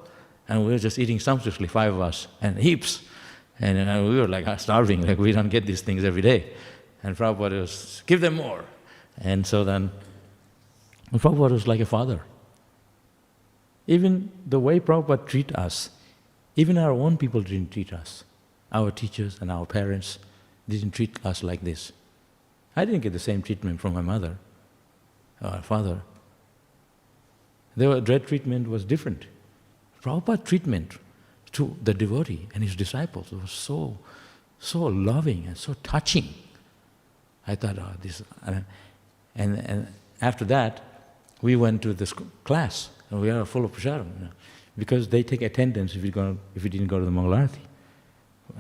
And we were just eating sumptuously, 5 of us, and heaps. And we were like starving, like we don't get these things every day. And Prabhupada was, give them more. And so then, Prabhupada was like a father. Even the way Prabhupada treat us, even our own people didn't treat us. Our teachers and our parents didn't treat us like this. I didn't get the same treatment from my mother or father. Their treatment was different. Prabhupada's treatment to the devotee and his disciples was so loving and so touching. I thought, oh, this... And after that, we went to this class, and we are full of prasadam, because they take attendance if you didn't go to the Mangalarati.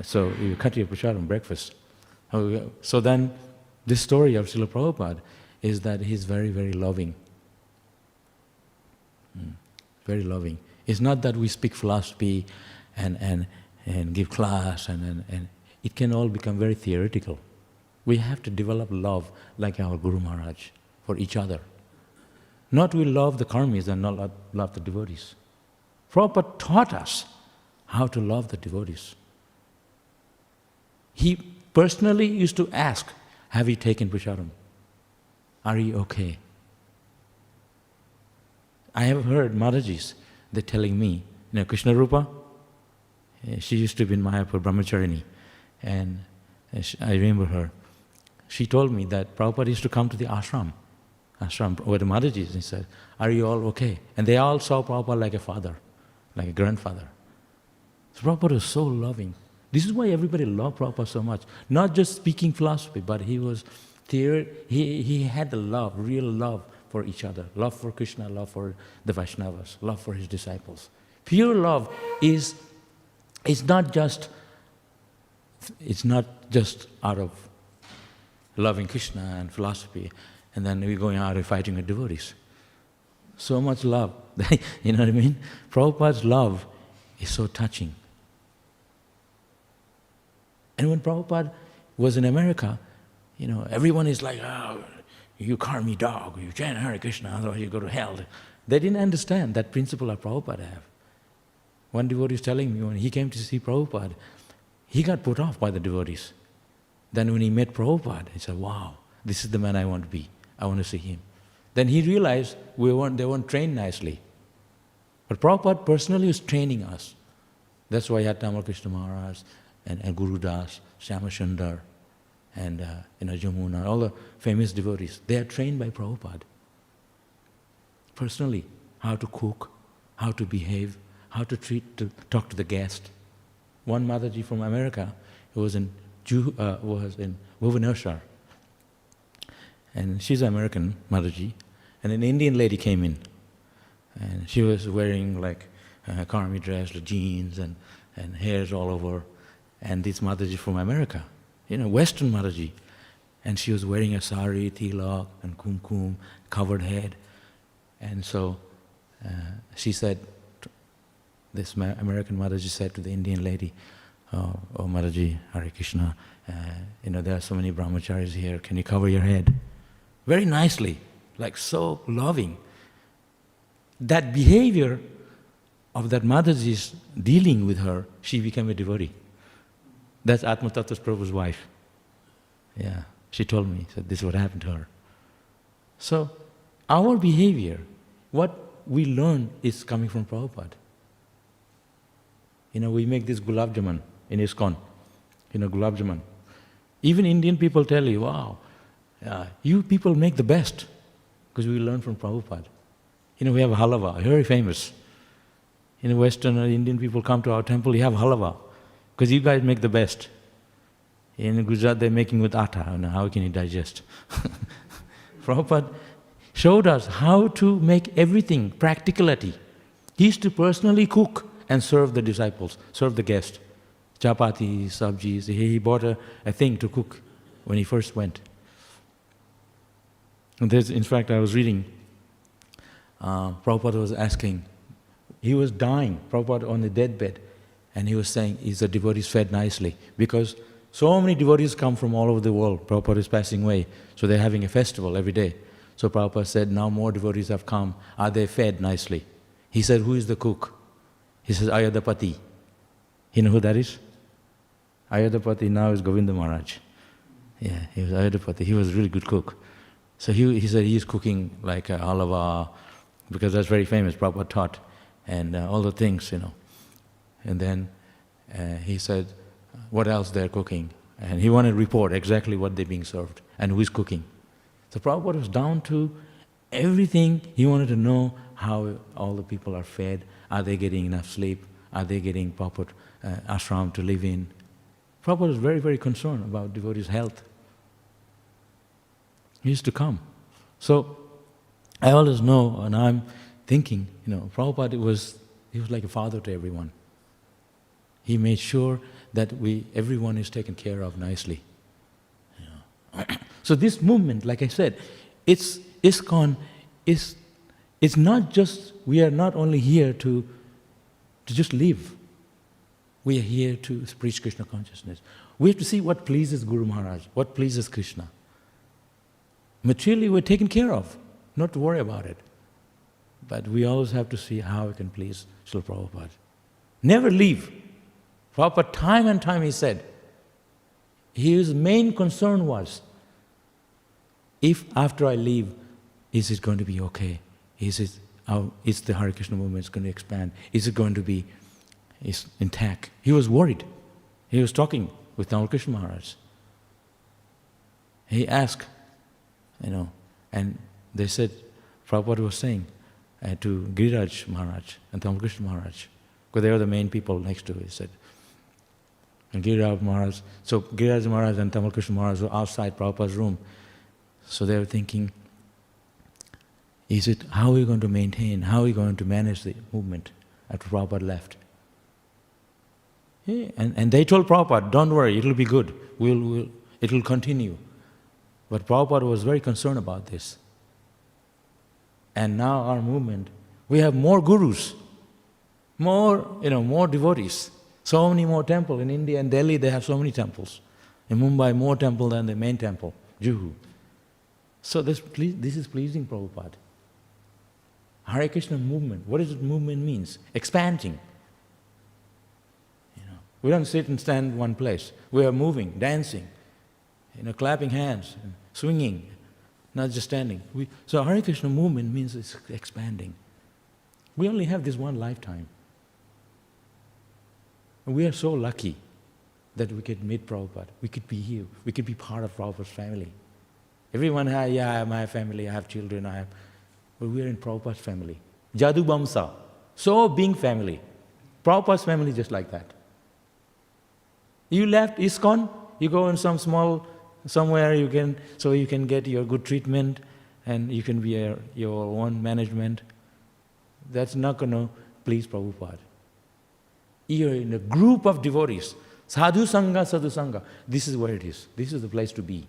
So you cut your prasadam, breakfast. So then, this story of Srila Prabhupada is that he's very, very loving. Very loving. It's not that we speak philosophy and give class, and it can all become very theoretical. We have to develop love like our Guru Maharaj for each other. Not we love the karmis and not love the devotees. Prabhupada taught us how to love the devotees. He personally used to ask, have you taken prasadam? Are you okay? I have heard Madhajis, they're telling me, Krishna Rupa, she used to be in Mayapur, Brahmacharini, and I remember her. She told me that Prabhupada used to come to the ashram where the Madhajis, and he said, are you all okay? And they all saw Prabhupada like a father, like a grandfather. So Prabhupada was so loving. This is why everybody loved Prabhupada so much. Not just speaking philosophy, but he had the love, real love for each other. Love for Krishna, love for the Vaishnavas, love for his disciples. Pure love is not just out of loving Krishna and philosophy, and then we're going out and fighting with devotees. So much love, you know what I mean? Prabhupada's love is so touching. And when Prabhupada was in America, everyone is like, oh, you karmi dog, you chant Hare Krishna, otherwise you go to hell. They didn't understand that principle of Prabhupada have. One devotee is telling me when he came to see Prabhupada, he got put off by the devotees. Then when he met Prabhupada, he said, wow, this is the man I want to be. I want to see him. Then he realized they weren't trained nicely. But Prabhupada personally was training us. That's why he had Tamal Krishna Maharaj and Guru Das, Syama Sundar, and Jamuna, all the famous devotees. They are trained by Prabhupada. Personally, how to cook, how to behave, how to talk to the guest. One Mataji from America who was in Bhubaneswar, and she's an American Mataji, and an Indian lady came in, and she was wearing like a karmi dress, the jeans, and hairs all over, and this Mataji from America, Western Mataji, and she was wearing a sari, tilak, and kumkum, covered head, and so she said, this American Mataji said to the Indian lady, oh Mataji, Hare Krishna, there are so many brahmacharis here, can you cover your head? Very nicely, like so loving. That behavior of that Mataji's dealing with her, she became a devotee. That's Atma Tattva's Prabhu's wife. Yeah, she told me, said this is what happened to her. So, our behavior, what we learn is coming from Prabhupada. We make this gulab jamun in ISKCON, gulab jamun. Even Indian people tell you, wow, you people make the best, because we learn from Prabhupada. We have halwa, very famous. Western or Indian people come to our temple, you have halwa, because you guys make the best. In Gujarat, they're making with atta, how can you digest? Prabhupada showed us how to make everything, practicality. He used to personally cook and serve the disciples, serve the guests. Chapati, sabjis, he bought a thing to cook when he first went. And in fact, I was reading, Prabhupada was asking, he was dying, Prabhupada on the deathbed, and he was saying, is the devotees fed nicely? Because so many devotees come from all over the world. Prabhupada is passing away, so they're having a festival every day. So Prabhupada said, now more devotees have come. Are they fed nicely? He said, who is the cook? He says, Ayodhapati. You know who that is? Ayodhapati now is Govinda Maharaj. Yeah, he was Ayodhapati. He was a really good cook. So he said he's cooking like halava, because that's very famous, Prabhupada taught, and all the things, you know. And then he said, what else they're cooking? And he wanted to report exactly what they're being served and who is cooking. So Prabhupada was down to everything. He wanted to know how all the people are fed. Are they getting enough sleep? Are they getting proper ashram to live in? Prabhupada was very, very concerned about devotees' health. He used to come. So I always know, and I'm thinking, Prabhupada he was like a father to everyone. He made sure that everyone is taken care of nicely. So this movement, like I said, it's ISKCON, it's not just, we are not only here to just live. We are here to preach Krishna consciousness. We have to see what pleases Guru Maharaj, what pleases Krishna. Materially we're taken care of, not to worry about it. But we always have to see how we can please Srila Prabhupada. Never leave. Prabhupada time and time he said, his main concern was, if after I leave, is it going to be okay? Is the Hare Krishna movement going to expand? Is it going to be intact? He was worried. He was talking with Tamal Krishna Maharaj. He asked, and they said, Prabhupada was saying to Giriraj Maharaj and Tamal Krishna Maharaj, because they were the main people next to him, he said, and Giriraj Maharaj and Tamal Krishna Maharaj were outside Prabhupada's room. So they were thinking, how are we going to maintain, how are we going to manage the movement after Prabhupada left? Yeah, and they told Prabhupada, don't worry, it'll be good, it'll continue. But Prabhupada was very concerned about this. And now our movement, we have more gurus, more devotees, so many more temples. In India and Delhi they have so many temples. In Mumbai more temple than the main temple, Juhu. So this is pleasing Prabhupada. Hare Krishna movement, what does it movement means? Expanding. We don't sit and stand in one place. We are moving, dancing, clapping hands, and swinging, not just standing. So Hare Krishna movement means it's expanding. We only have this one lifetime. And we are so lucky that we could meet Prabhupada. We could be here. We could be part of Prabhupada's family. Everyone has, I have my family, I have children, but we are in Prabhupada's family. Jadu Bamsa, so being family. Prabhupada's family just like that. You left ISKCON, you go in somewhere you can get your good treatment and you can be your own management. That's not going to please Prabhupada. You're in a group of devotees. Sadhu Sangha, Sadhu Sangha. This is where it is. This is the place to be.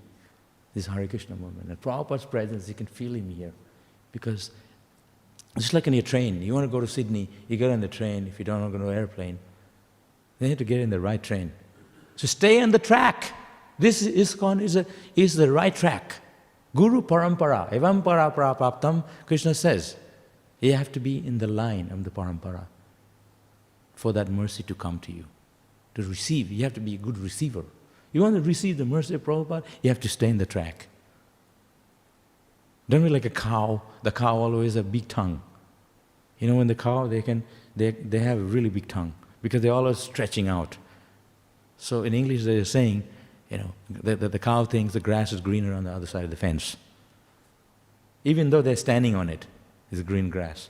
This Hare Krishna movement. And Prabhupada's presence, you can feel him here. Because it's like in a train. You want to go to Sydney, you get on the train. If you don't want to go to an airplane, then you have to get in the right train. So stay on the track. This ISKCON is the right track. Guru Parampara, Evam Para Prapaptam, Krishna says. You have to be in the line of the Parampara for that mercy to come to you. To receive, you have to be a good receiver. You want to receive the mercy of Prabhupada, you have to stay in the track. Don't be like a cow. The cow always has a big tongue. When the cow, they have a really big tongue because they're always stretching out. So in English they're saying, that the cow thinks the grass is greener on the other side of the fence. Even though they're standing on it, it's green grass.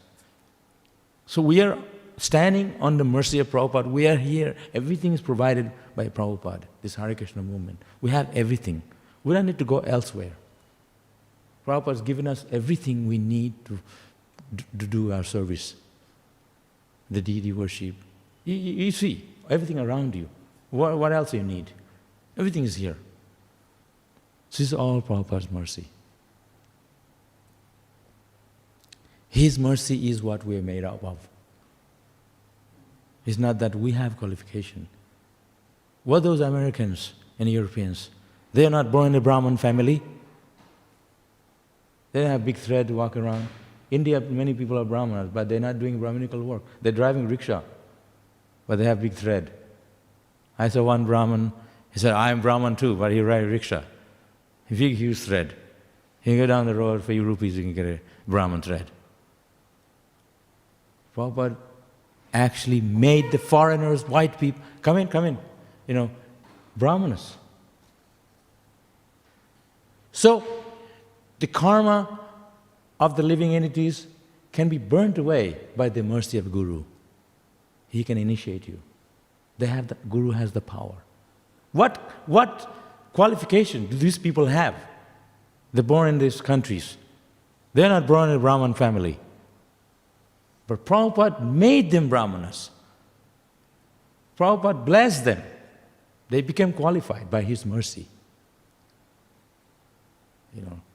So we are standing on the mercy of Prabhupada. We are here. Everything is provided by Prabhupada, this Hare Krishna movement. We have everything. We don't need to go elsewhere. Prabhupada has given us everything we need to do our service. The deity worship. You see, everything around you. What else you need? Everything is here. This is all Prabhupada's mercy. His mercy is what we are made up of. It's not that we have qualification. What those Americans and Europeans, they are not born in a Brahmin family. They don't have big thread to walk around. India, many people are Brahmanas, but they're not doing Brahminical work. They're driving rickshaw, but they have big thread. I saw one Brahman, he said, I am Brahman too, but he rides rickshaw. Big, huge thread. You can go down the road, for few rupees, you can get a Brahman thread. Prabhupada actually made the foreigners, white people, come in, Brahmanas. So, the karma of the living entities can be burnt away by the mercy of Guru. He can initiate you. Guru has the power. What qualification do these people have? They're born in these countries. They're not born in a Brahman family. But Prabhupada made them Brahmanas. Prabhupada blessed them. They became qualified by his mercy.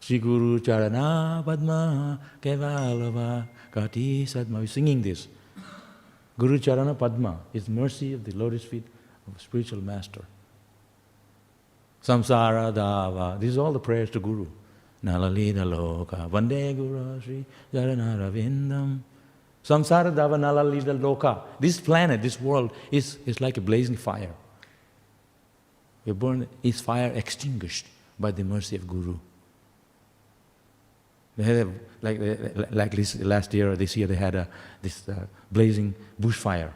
Shri Guru Charana Padma Kevalava Kati Sadma. We're singing this. Guru Charana Padma is mercy of the lotus feet of a spiritual master. Samsara Dava. These are all the prayers to Guru. Nalalita Loka Vande Guru Shri Charana Ravindam. Samsara Dava Nalalita Loka. This planet, this world is like a blazing fire. We're born, is fire extinguished by the mercy of Guru. They had like this last year or this year, they had this blazing bushfire.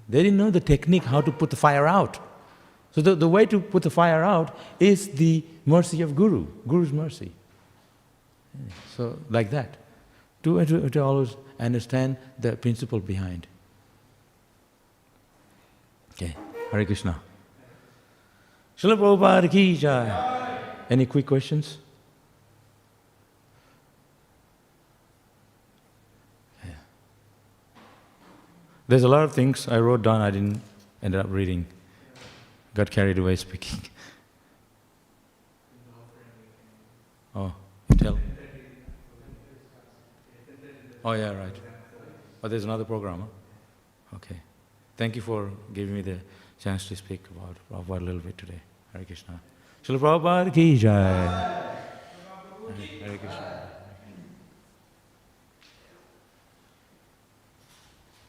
They didn't know the technique how to put the fire out. So the way to put the fire out is the mercy of Guru, Guru's mercy. So like that, to always understand the principle behind. Okay, Hare Krishna. Srila Prabhupada ki jai. Any quick questions? Yeah. There's a lot of things I wrote down, I didn't end up reading. Got carried away speaking. Oh, you tell. Oh yeah, right. Oh, there's another program, huh? Okay. Thank you for giving me the chance to speak about Prabhupada a little bit today. Hare Krishna. Srila Prabhupada ki jai. Hare Krishna.